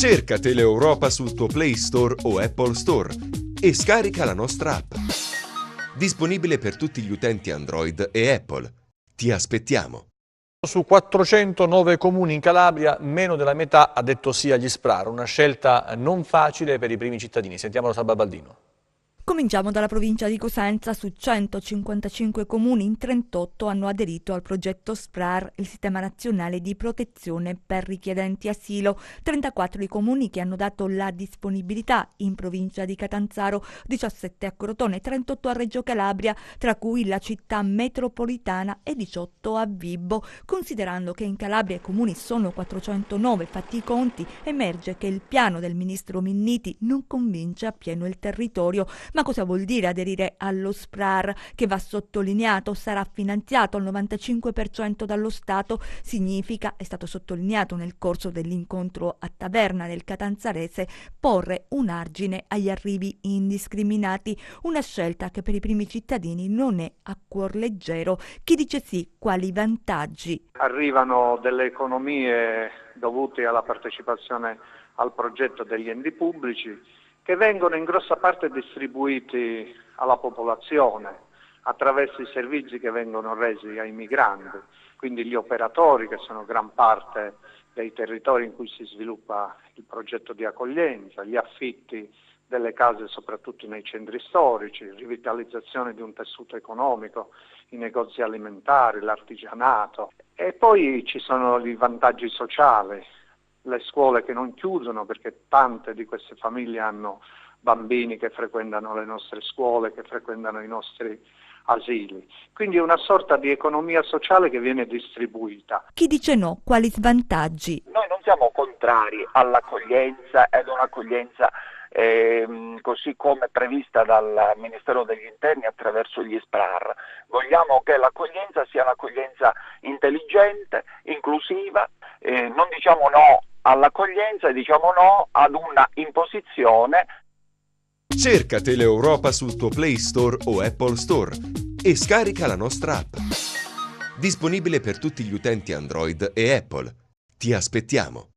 Cerca Teleeuropa sul tuo Play Store o Apple Store e scarica la nostra app. Disponibile per tutti gli utenti Android e Apple. Ti aspettiamo. Su 409 comuni in Calabria, meno della metà ha detto sì agli SPRAR, una scelta non facile per i primi cittadini. Sentiamo Salva Baldino. Cominciamo dalla provincia di Cosenza. Su 155 comuni, in 38 hanno aderito al progetto SPRAR, il sistema nazionale di protezione per richiedenti asilo. 34 i comuni che hanno dato la disponibilità: in provincia di Catanzaro, 17 a Crotone, 38 a Reggio Calabria, tra cui la città metropolitana, e 18 a Vibo. Considerando che in Calabria i comuni sono 409, fatti i conti, emerge che il piano del ministro Minniti non convince appieno il territorio. Ma cosa vuol dire aderire allo SPRAR, che va sottolineato sarà finanziato al 95% dallo Stato? Significa, è stato sottolineato nel corso dell'incontro a Taverna del Catanzarese, porre un argine agli arrivi indiscriminati, una scelta che per i primi cittadini non è a cuor leggero. Chi dice sì, quali vantaggi? Arrivano delle economie dovute alla partecipazione al progetto degli enti pubblici, che vengono in grossa parte distribuiti alla popolazione attraverso i servizi che vengono resi ai migranti, quindi gli operatori, che sono gran parte dei territori in cui si sviluppa il progetto di accoglienza, gli affitti delle case soprattutto nei centri storici, rivitalizzazione di un tessuto economico, i negozi alimentari, l'artigianato, e poi ci sono i vantaggi sociali, le scuole che non chiudono, perché tante di queste famiglie hanno bambini che frequentano le nostre scuole, che frequentano i nostri asili. Quindi è una sorta di economia sociale che viene distribuita. Chi dice no, quali svantaggi? Noi non siamo contrari all'accoglienza ed un'accoglienza così come prevista dal Ministero degli Interni attraverso gli SPRAR. Vogliamo che l'accoglienza sia un'accoglienza intelligente, inclusiva, non diciamo no all'accoglienza, diciamo no ad una imposizione. Cerca Teleeuropa sul tuo Play Store o Apple Store e scarica la nostra app. Disponibile per tutti gli utenti Android e Apple. Ti aspettiamo.